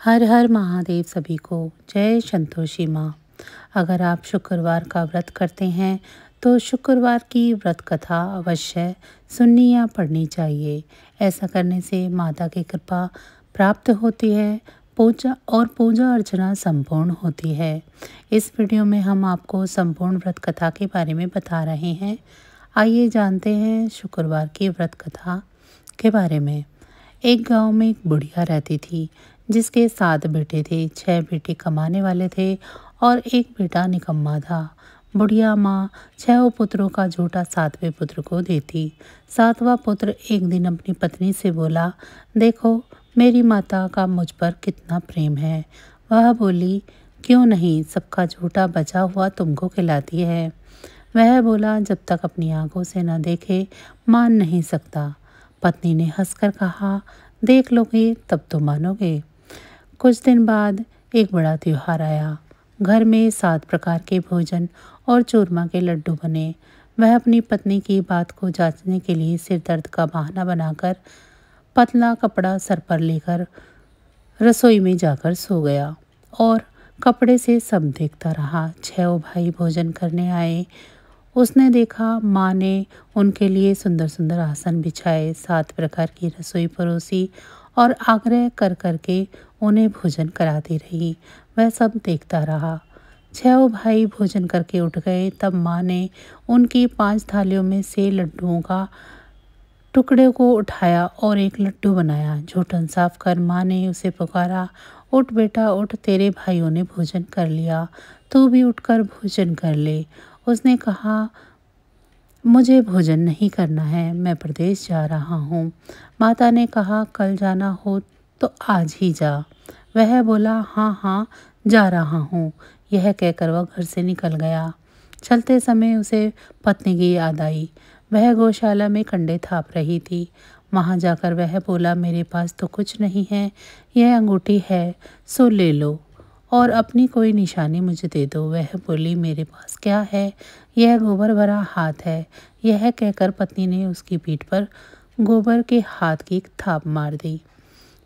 हर हर महादेव सभी को। जय संतोषी माँ। अगर आप शुक्रवार का व्रत करते हैं तो शुक्रवार की व्रत कथा अवश्य सुननी या पढ़नी चाहिए। ऐसा करने से माता की कृपा प्राप्त होती है, पूजा अर्चना संपूर्ण होती है। इस वीडियो में हम आपको संपूर्ण व्रत कथा के बारे में बता रहे हैं। आइए जानते हैं शुक्रवार की व्रत कथा के बारे में। एक गांव में एक बुढ़िया रहती थी जिसके 7 बेटे थे। 6 बेटे कमाने वाले थे और एक बेटा निकम्मा था। बुढ़िया माँ 6 पुत्रों का झूठा 7वें पुत्र को देती। 7वां पुत्र एक दिन अपनी पत्नी से बोला, देखो मेरी माता का मुझ पर कितना प्रेम है। वह बोली, क्यों नहीं, सबका झूठा बचा हुआ तुमको खिलाती है। वह बोला, जब तक अपनी आंखों से न देखे मान नहीं सकता। पत्नी ने हंसकर कहा, देख लोगे तब तो मानोगे। कुछ दिन बाद एक बड़ा त्योहार आया। घर में 7 प्रकार के भोजन और चूरमा के लड्डू बने। वह अपनी पत्नी की बात को जांचने के लिए सिर दर्द का बहाना बनाकर पतला कपड़ा सर पर लेकर रसोई में जाकर सो गया और कपड़े से सब देखता रहा। 6 भाई भोजन करने आए। उसने देखा माँ ने उनके लिए सुंदर सुंदर आसन बिछाए, 7 प्रकार की रसोई परोसी और आग्रह कर करके उन्हें भोजन कराती रही। वह सब देखता रहा। 6 भाई भोजन करके उठ गए। तब माँ ने उनकी 5 थालियों में से लड्डुओं का टुकड़े को उठाया और एक लड्डू बनाया। झूठन साफ कर माँ ने उसे पुकारा, उठ बेटा उठ, तेरे भाइयों ने भोजन कर लिया, तू भी उठकर भोजन कर ले। उसने कहा, मुझे भोजन नहीं करना है, मैं प्रदेश जा रहा हूँ। माता ने कहा, कल जाना हो तो आज ही जा। वह बोला, हाँ हाँ जा रहा हूँ। यह कहकर वह घर से निकल गया। चलते समय उसे पत्नी की याद आई। वह गौशाला में कंडे थाप रही थी। वहाँ जाकर वह बोला, मेरे पास तो कुछ नहीं है, यह अंगूठी है, सो ले लो और अपनी कोई निशानी मुझे दे दो। वह बोली, मेरे पास क्या है, यह गोबर भरा हाथ है। यह कहकर पत्नी ने उसकी पीठ पर गोबर के हाथ की थाप मार दी।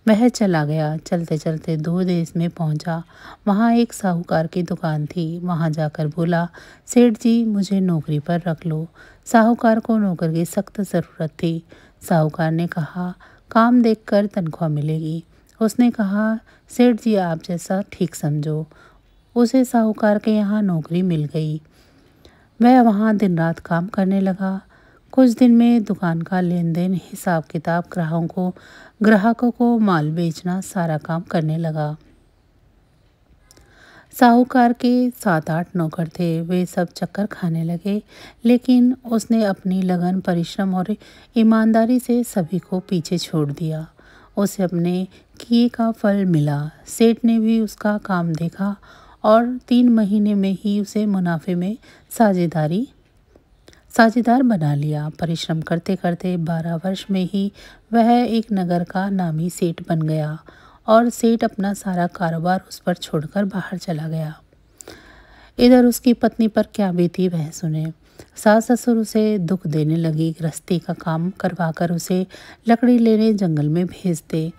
वह चला गया। चलते चलते दूर देश में पहुंचा। वहां एक साहूकार की दुकान थी। वहां जाकर बोला, सेठ जी मुझे नौकरी पर रख लो। साहूकार को नौकर की सख्त ज़रूरत थी। साहूकार ने कहा, काम देखकर तनख्वाह मिलेगी। उसने कहा, सेठ जी आप जैसा ठीक समझो। उसे साहूकार के यहाँ नौकरी मिल गई। वह वहाँ दिन रात काम करने लगा। कुछ दिन में दुकान का लेन देन, हिसाब किताब, ग्राहकों को माल बेचना, सारा काम करने लगा। साहूकार के 7-8 नौकर थे। वे सब चक्कर खाने लगे, लेकिन उसने अपनी लगन, परिश्रम और ईमानदारी से सभी को पीछे छोड़ दिया। उसे अपने किए का फल मिला। सेठ ने भी उसका काम देखा और 3 महीने में ही उसे मुनाफे में साझेदार बना लिया। परिश्रम करते करते 12 वर्ष में ही वह एक नगर का नामी सेठ बन गया और सेठ अपना सारा कारोबार उस पर छोड़कर बाहर चला गया। इधर उसकी पत्नी पर क्या बीती वह सुने। सास ससुर उसे दुख देने लगी। गृहस्थी का काम करवाकर उसे लकड़ी लेने जंगल में भेजते।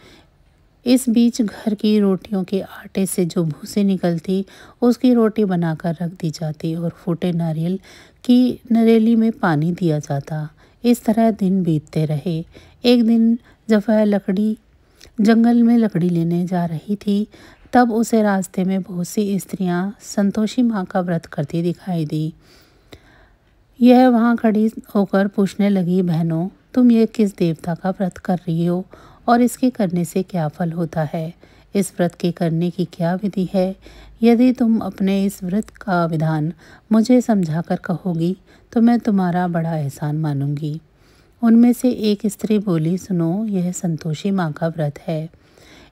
इस बीच घर की रोटियों के आटे से जो भूसी निकलती, उसकी रोटी बनाकर रख दी जाती और फूटे नारियल की नरेली में पानी दिया जाता। इस तरह दिन बीतते रहे। एक दिन जब वह जंगल में लकड़ी लेने जा रही थी, तब उसे रास्ते में बहुत सी स्त्रियां संतोषी माँ का व्रत करती दिखाई दी। यह वहाँ खड़ी होकर पूछने लगी, बहनों तुम ये किस देवता का व्रत कर रही हो और इसके करने से क्या फल होता है? इस व्रत के करने की क्या विधि है? यदि तुम अपने इस व्रत का विधान मुझे समझाकर कहोगी तो मैं तुम्हारा बड़ा एहसान मानूंगी। उनमें से एक स्त्री बोली, सुनो, यह संतोषी माँ का व्रत है।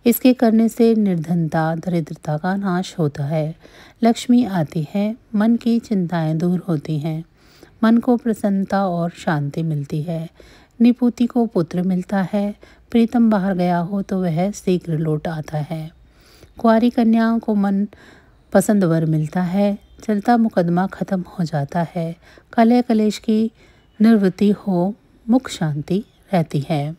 इसके करने से निर्धनता, दरिद्रता का नाश होता है, लक्ष्मी आती है, मन की चिंताएं दूर होती हैं, मन को प्रसन्नता और शांति मिलती है, निपुति को पुत्र मिलता है, प्रीतम बाहर गया हो तो वह शीघ्र लौट आता है, कुंवारी कन्याओं को मन पसंद वर मिलता है, चलता मुकदमा खत्म हो जाता है, कलह कलेश की निवृत्ति हो, मुख शांति रहती है।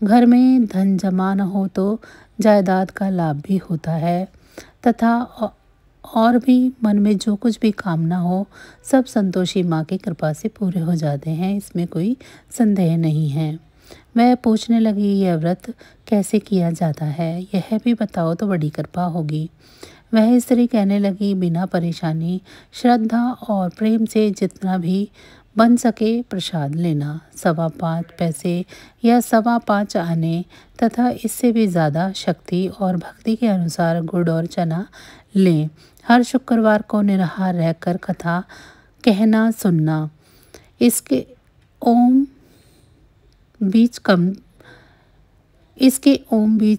घर में धन जमा न हो तो जायदाद का लाभ भी होता है तथा और भी मन में जो कुछ भी कामना हो सब संतोषी माँ की कृपा से पूरे हो जाते हैं, इसमें कोई संदेह नहीं है। वह पूछने लगी, यह व्रत कैसे किया जाता है, यह भी बताओ तो बड़ी कृपा होगी। वह स्त्री कहने लगी, बिना परेशानी, श्रद्धा और प्रेम से जितना भी बन सके प्रसाद लेना, 5.25 पैसे या 5.25 आने तथा इससे भी ज़्यादा शक्ति और भक्ति के अनुसार गुड़ और चना लें। हर शुक्रवार को निराहार रहकर कथा कहना सुनना। इसके ओम बीज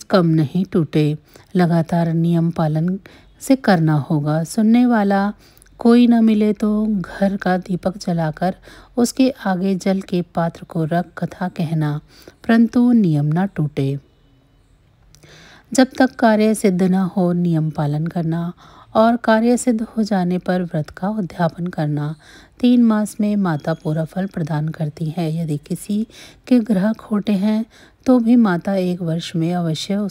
कम नहीं टूटे। लगातार नियम पालन से करना होगा। सुनने वाला कोई न मिले तो घर का दीपक जलाकर उसके आगे जल के पात्र को रख कथा कहना, परंतु नियम न टूटे। जब तक कार्य सिद्ध न हो नियम पालन करना और कार्य सिद्ध हो जाने पर व्रत का उद्यापन करना। 3 मास में माता पूरा फल प्रदान करती है। यदि किसी के ग्रह खोटे हैं तो भी माता 1 वर्ष में अवश्य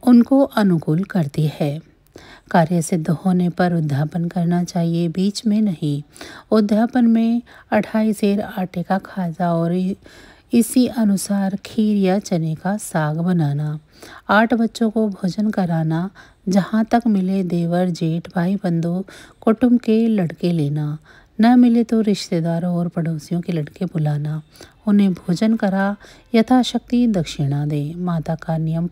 उनको अनुकूल करती है। कार्य सिद्ध होने पर उद्यापन करना चाहिए, बीच में नहीं। उद्यापन में 2.5 सेर आटे का खाजा और इसी अनुसार खीर या चने का साग बनाना। 8 बच्चों को भोजन कराना। जहाँ तक मिले देवर जेठ भाई बंधु कुटुंब के लड़के लेना। न मिले तो रिश्तेदारों और पड़ोसियों के लड़के बुलाना। उन्हें भोजन करा यथाशक्ति दक्षिणा दें। माता का नियम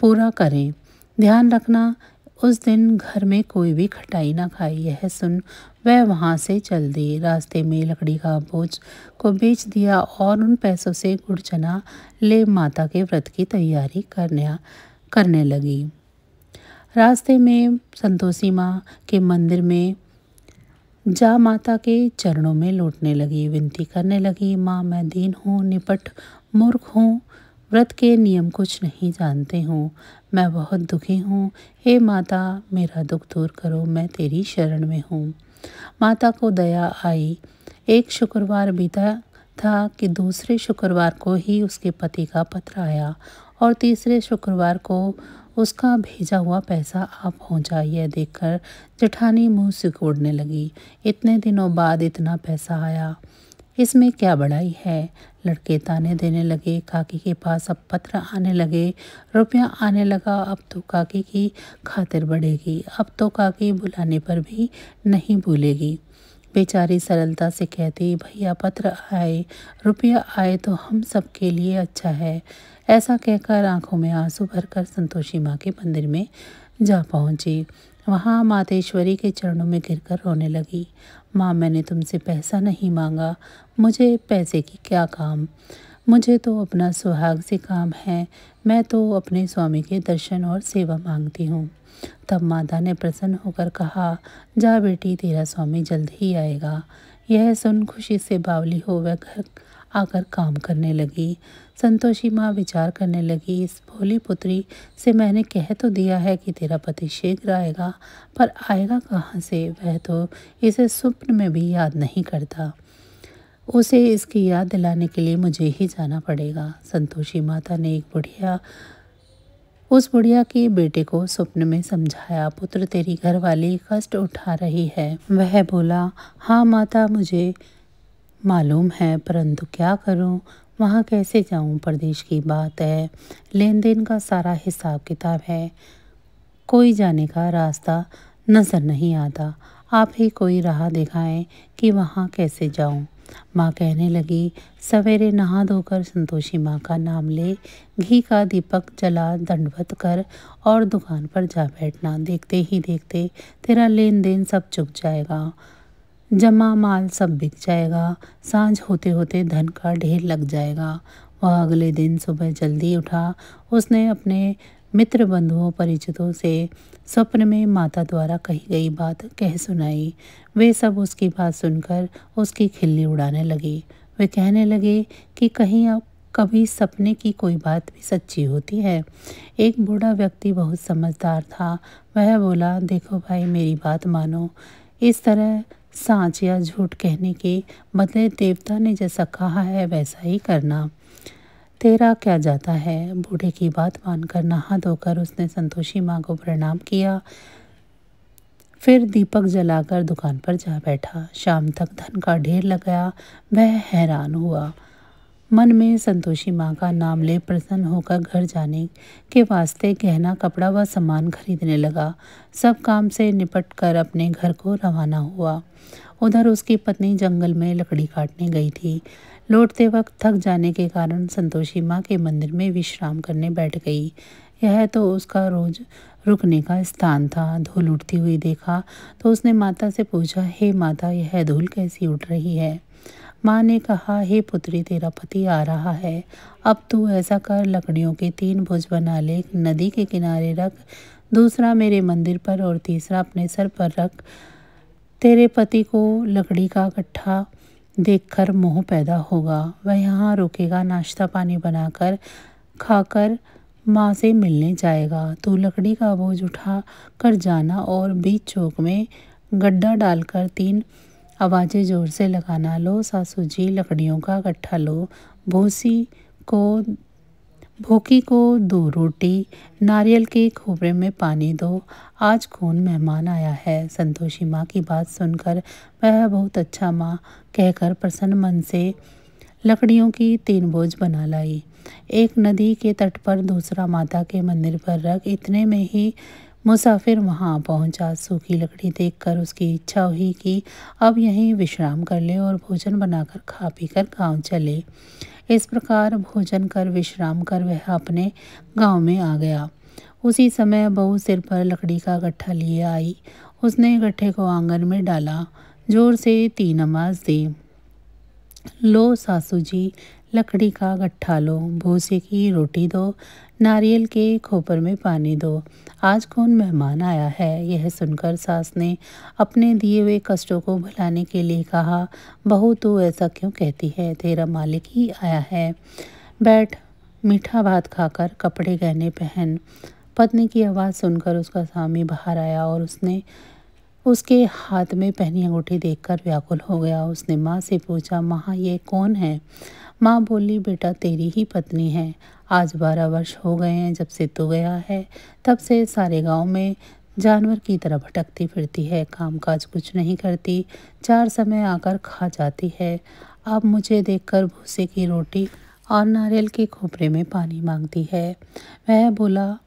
पूरा करें। ध्यान रखना उस दिन घर में कोई भी खटाई ना खाए। यह सुन वह वहाँ से चल दी। रास्ते में लकड़ी का बोझ को बेच दिया और उन पैसों से गुड़ चना ले माता के व्रत की तैयारी करने लगी। रास्ते में संतोषी माँ के मंदिर में जा माता के चरणों में लौटने लगी। विनती करने लगी, माँ मैं दीन हूँ, निपट मूर्ख हूँ, व्रत के नियम कुछ नहीं जानते हूँ, मैं बहुत दुखी हूँ। हे माता मेरा दुख दूर करो, मैं तेरी शरण में हूँ। माता को दया आई। एक शुक्रवार बीता था कि दूसरे शुक्रवार को ही उसके पति का पत्र आया और तीसरे शुक्रवार को उसका भेजा हुआ पैसा आ पहुंचा। यह देखकर जेठानी मुंह सिकोड़ने लगी। इतने दिनों बाद इतना पैसा आया, इसमें क्या बड़ाई है। लड़के ताने देने लगे। काकी के पास अब पत्र आने लगे, रुपया आने लगा। अब तो काकी की खातिर बढ़ेगी, अब तो काकी बुलाने पर भी नहीं भूलेगी। बेचारी सरलता से कहती, भैया पत्र आए, रुपया आए तो हम सब के लिए अच्छा है। ऐसा कहकर आंखों में आंसू भरकर संतोषी माँ के मंदिर में जा पहुँची। वहाँ मातेश्वरी के चरणों में गिरकर रोने लगी। माँ मैंने तुमसे पैसा नहीं मांगा, मुझे पैसे की क्या काम, मुझे तो अपना सुहाग से काम है, मैं तो अपने स्वामी के दर्शन और सेवा मांगती हूँ। तब माता ने प्रसन्न होकर कहा, जा बेटी तेरा स्वामी जल्द ही आएगा। यह सुन खुशी से बावली हो वह घर आकर काम करने लगी। संतोषी माँ विचार करने लगी, इस भोली पुत्री से मैंने कह तो दिया है कि तेरा पति शीघ्र आएगा, पर आएगा कहाँ से, वह तो इसे स्वप्न में भी याद नहीं करता। उसे इसकी याद दिलाने के लिए मुझे ही जाना पड़ेगा। संतोषी माता ने उस बुढ़िया के बेटे को स्वप्न में समझाया, पुत्र तेरी घरवाली कष्ट उठा रही है। वह बोला, हाँ माता मुझे मालूम है, परंतु क्या करूं, वहाँ कैसे जाऊं, प्रदेश की बात है, लेन देन का सारा हिसाब किताब है, कोई जाने का रास्ता नज़र नहीं आता, आप ही कोई राह दिखाएं कि वहाँ कैसे जाऊं। माँ कहने लगी, सवेरे नहा धोकर संतोषी माँ का नाम ले, घी का दीपक जला, दंडवत कर और दुकान पर जा बैठना। देखते ही देखते तेरा लेन देन सब चुक जाएगा, जमा माल सब बिक जाएगा, सांझ होते होते धन का ढेर लग जाएगा। वह अगले दिन सुबह जल्दी उठा। उसने अपने मित्र बंधुओं परिचितों से स्वप्न में माता द्वारा कही गई बात कह सुनाई। वे सब उसकी बात सुनकर उसकी खिल्ली उड़ाने लगे। वे कहने लगे कि कहीं अब कभी सपने की कोई बात भी सच्ची होती है। एक बूढ़ा व्यक्ति बहुत समझदार था। वह बोला, देखो भाई मेरी बात मानो, इस तरह सांच या झूठ कहने के बदले देवता ने जैसा कहा है वैसा ही करना। तेरा क्या जाता है। बूढ़े की बात मानकर नहा धोकर उसने संतोषी माँ को प्रणाम किया, फिर दीपक जलाकर दुकान पर जा बैठा। शाम तक धन का ढेर लगाया। वह हैरान हुआ। मन में संतोषी माँ का नाम ले प्रसन्न होकर घर जाने के वास्ते गहना कपड़ा व सामान खरीदने लगा। सब काम से निपट कर अपने घर को रवाना हुआ। उधर उसकी पत्नी जंगल में लकड़ी काटने गई थी। लौटते वक्त थक जाने के कारण संतोषी माँ के मंदिर में विश्राम करने बैठ गई। यह तो उसका रोज रुकने का स्थान था। धूल उड़ती हुई देखा तो उसने माता से पूछा, हे माता, यह धूल कैसी उड़ रही है। माँ ने कहा, हे पुत्री, तेरा पति आ रहा है। अब तू ऐसा कर, लकड़ियों के 3 भुज बना ले, नदी के किनारे रख, दूसरा मेरे मंदिर पर और तीसरा अपने सर पर रख। तेरे पति को लकड़ी का गट्ठा देखकर मोह पैदा होगा। वह यहाँ रुकेगा, नाश्ता पानी बनाकर खाकर माँ से मिलने जाएगा। तू लकड़ी का बोझ उठा कर जाना और बीच चौक में गड्ढा डालकर 3 आवाज़ें जोर से लगाना। लो सासू जी, लकड़ियों का गट्ठा लो। भूखी को 2 रोटी, नारियल के खोपरे में पानी दो। आज कौन मेहमान आया है। संतोषी माँ की बात सुनकर वह बहुत अच्छा माँ कहकर प्रसन्न मन से लकड़ियों की 3 बोझ बना लाई। एक नदी के तट पर, दूसरा माता के मंदिर पर रख। इतने में ही मुसाफिर वहां पहुंचा। सूखी लकड़ी देखकर उसकी इच्छा हुई कि अब यहीं विश्राम कर ले और भोजन बनाकर खा पी कर गाँव चले। इस प्रकार भोजन कर विश्राम कर वह अपने गांव में आ गया। उसी समय बहू सिर पर लकड़ी का गट्ठा लिए आई। उसने गट्ठे को आंगन में डाला, जोर से 3 आवाज़ दी। लो सासू जी, लकड़ी का गट्ठा लो, भूसे की रोटी दो, नारियल के खोपर में पानी दो। आज कौन मेहमान आया है। यह सुनकर सास ने अपने दिए हुए कष्टों को भुलाने के लिए कहा, बहू तू ऐसा क्यों कहती है, तेरा मालिक ही आया है। बैठ, मीठा भात खाकर कपड़े गहने पहन। पत्नी की आवाज़ सुनकर उसका स्वामी बाहर आया और उसके हाथ में पहनी अंगूठी देखकर व्याकुल हो गया। उसने माँ से पूछा, माँ ये कौन है। माँ बोली, बेटा तेरी ही पत्नी है। आज 12 वर्ष हो गए हैं जब से तू गया है। तब से सारे गांव में जानवर की तरह भटकती फिरती है, कामकाज कुछ नहीं करती, 4 समय आकर खा जाती है। अब मुझे देखकर भूसे की रोटी और नारियल के खोपरे में पानी मांगती है। वह बोला,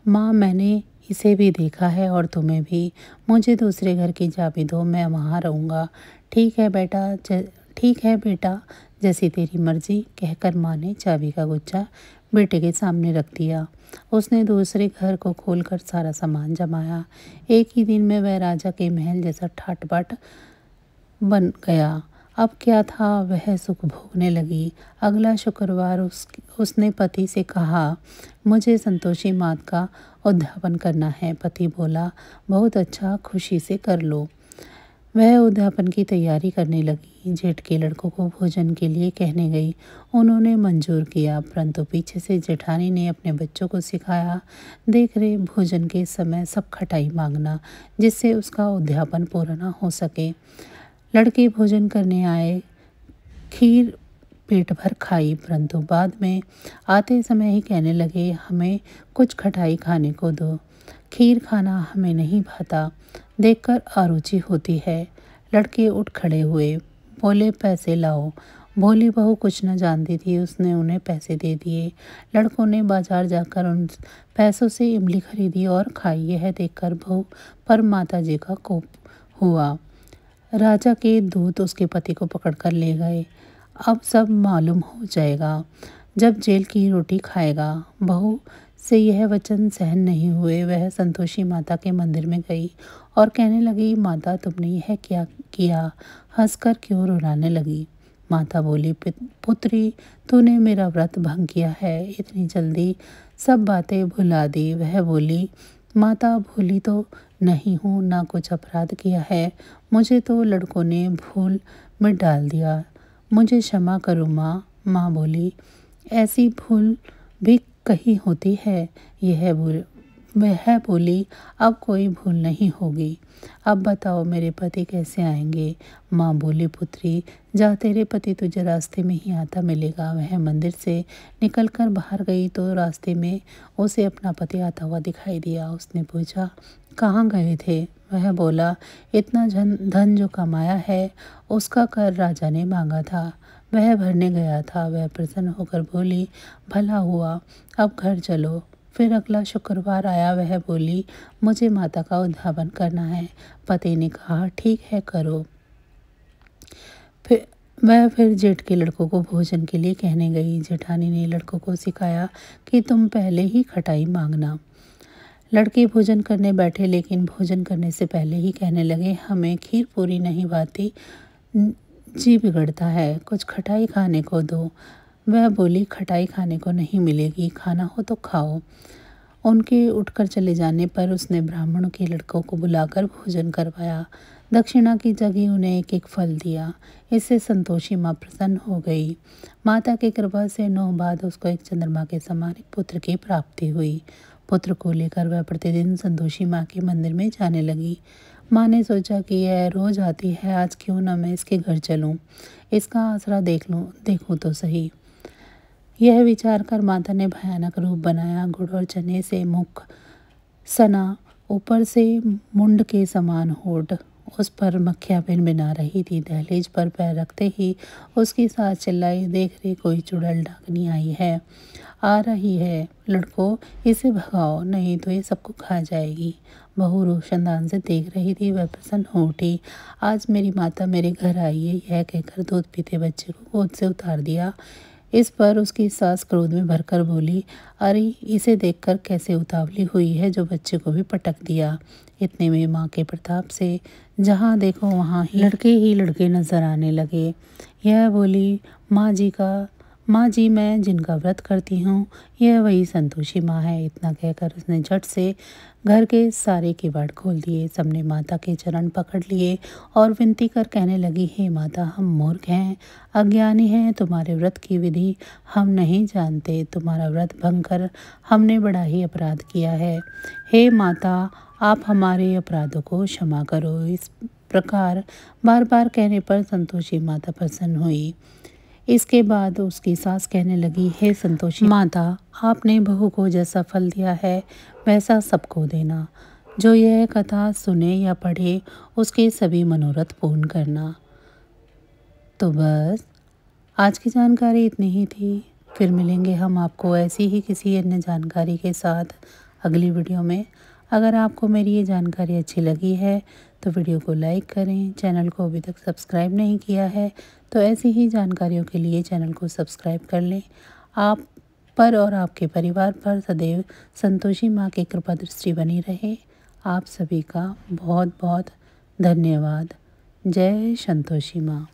माँ मैंने इसे भी देखा है और तुम्हें भी। मुझे दूसरे घर की चाबी दो, मैं वहाँ रहूँगा। ठीक है बेटा, जैसी तेरी मर्जी, कहकर माँ ने चाबी का गुच्छा बेटे के सामने रख दिया। उसने दूसरे घर को खोलकर सारा सामान जमाया। एक ही दिन में वह राजा के महल जैसा ठाट बाट बन गया। अब क्या था, वह सुख भोगने लगी। अगला शुक्रवार उसने पति से कहा, मुझे संतोषी मात का उद्यापन करना है। पति बोला, बहुत अच्छा, खुशी से कर लो। वह उद्यापन की तैयारी करने लगी। जेठ के लड़कों को भोजन के लिए कहने गई। उन्होंने मंजूर किया, परंतु पीछे से जेठानी ने अपने बच्चों को सिखाया, देख रहे भोजन के समय सब खटाई मांगना, जिससे उसका उद्यापन पूरा न हो सके। लड़के भोजन करने आए, खीर पेट भर खाई, परंतु बाद में आते समय ही कहने लगे, हमें कुछ खटाई खाने को दो, खीर खाना हमें नहीं भाता, देखकर अरुचि होती है। लड़के उठ खड़े हुए, बोले, पैसे लाओ। भोली बहू कुछ न जानती थी, उसने उन्हें पैसे दे दिए। लड़कों ने बाजार जाकर उन पैसों से इमली खरीदी और खाई। यह देखकर बहू पर माता जी का कोप हुआ। राजा के दूत उसके पति को पकड़कर ले गए। अब सब मालूम हो जाएगा जब जेल की रोटी खाएगा। बहू से यह वचन सहन नहीं हुए। वह संतोषी माता के मंदिर में गई और कहने लगी, माता तुमने यह क्या किया, हंसकर क्यों रुलाने लगी। माता बोली, पुत्री तूने मेरा व्रत भंग किया है, इतनी जल्दी सब बातें भुला दी। वह बोली, माता भूली तो नहीं हूँ, ना कुछ अपराध किया है, मुझे तो लड़कों ने भूल में डाल दिया, मुझे क्षमा करो माँ। माँ बोली, ऐसी भूल भी कहीं होती है। वह बोली, अब कोई भूल नहीं होगी। अब बताओ मेरे पति कैसे आएंगे? माँ बोली, पुत्री जा, तेरे पति तुझे रास्ते में ही आता मिलेगा। वह मंदिर से निकलकर बाहर गई तो रास्ते में उसे अपना पति आता हुआ दिखाई दिया। उसने पूछा, कहाँ गए थे? वह बोला, इतना धन जो कमाया है उसका कर राजा ने मांगा था, वह भरने गया था। वह प्रसन्न होकर बोली, भला हुआ, अब घर चलो। फिर अगला शुक्रवार आया। वह बोली, मुझे माता का उद्यापन करना है। पति ने कहा, ठीक है करो। फिर जेठ के लड़कों को भोजन के लिए कहने गई। जेठानी ने लड़कों को सिखाया कि तुम पहले ही खटाई मांगना। लड़के भोजन करने बैठे, लेकिन भोजन करने से पहले ही कहने लगे, हमें खीर पूरी नहीं भाती, जी बिगड़ता है, कुछ खटाई खाने को दो। वह बोली, खटाई खाने को नहीं मिलेगी, खाना हो तो खाओ। उनके उठकर चले जाने पर उसने ब्राह्मणों के लड़कों को बुलाकर भोजन करवाया। दक्षिणा की जगह उन्हें एक एक फल दिया। इससे संतोषी माँ प्रसन्न हो गई। माता की कृपा से 9 बाद उसको एक चंद्रमा के समान एक पुत्र की प्राप्ति हुई। पुत्र को लेकर वह प्रतिदिन संतोषी माँ के मंदिर में जाने लगी। माँ ने सोचा कि यह रोज आती है, आज क्यों न मैं इसके घर चलूं, इसका आसरा देखूं तो सही। यह विचार कर माता ने भयानक रूप बनाया। गुड़ और चने से मुख सना, ऊपर से मुंड के समान होठ, उस पर मक्खियाँ भिनभिना रही थी। दहलीज पर पैर रखते ही उसकी सास चिल्लाई, देख रे कोई चुड़ैल डाकनी आई है, आ रही है, लड़कों इसे भगाओ, नहीं तो ये सबको खा जाएगी। बहू रोशनदान से देख रही थी। वह प्रसन्न हो उठी। आज मेरी माता मेरे घर आई है, यह कहकर दूध पीते बच्चे को गोद से उतार दिया। इस पर उसकी सास क्रोध में भरकर बोली, अरे इसे देखकर कैसे उतावली हुई है, जो बच्चे को भी पटक दिया। इतने में माँ के प्रताप से जहाँ देखो वहाँ ही लड़के नजर आने लगे। यह बोली, माँ जी मैं जिनका व्रत करती हूँ यह वही संतोषी माँ है। इतना कहकर उसने झट से घर के सारे किवाड़ खोल दिए। सबने माता के चरण पकड़ लिए और विनती कर कहने लगी, हे माता, हम मूर्ख हैं, अज्ञानी हैं, तुम्हारे व्रत की विधि हम नहीं जानते, तुम्हारा व्रत भंग कर हमने बड़ा ही अपराध किया है। हे माता, आप हमारे अपराधों को क्षमा करो। इस प्रकार बार बार कहने पर संतोषी माता प्रसन्न हुई। इसके बाद उसकी सास कहने लगी, हे संतोषी माता, आपने बहू को जैसा फल दिया है वैसा सबको देना। जो यह कथा सुने या पढ़े उसके सभी मनोरथ पूर्ण करना। तो बस आज की जानकारी इतनी ही थी। फिर मिलेंगे हम आपको ऐसी ही किसी अन्य जानकारी के साथ अगली वीडियो में। अगर आपको मेरी ये जानकारी अच्छी लगी है तो वीडियो को लाइक करें। चैनल को अभी तक सब्सक्राइब नहीं किया है तो ऐसी ही जानकारियों के लिए चैनल को सब्सक्राइब कर लें। आप पर और आपके परिवार पर सदैव संतोषी माँ की कृपा दृष्टि बनी रहे। आप सभी का बहुत बहुत धन्यवाद। जय संतोषी माँ।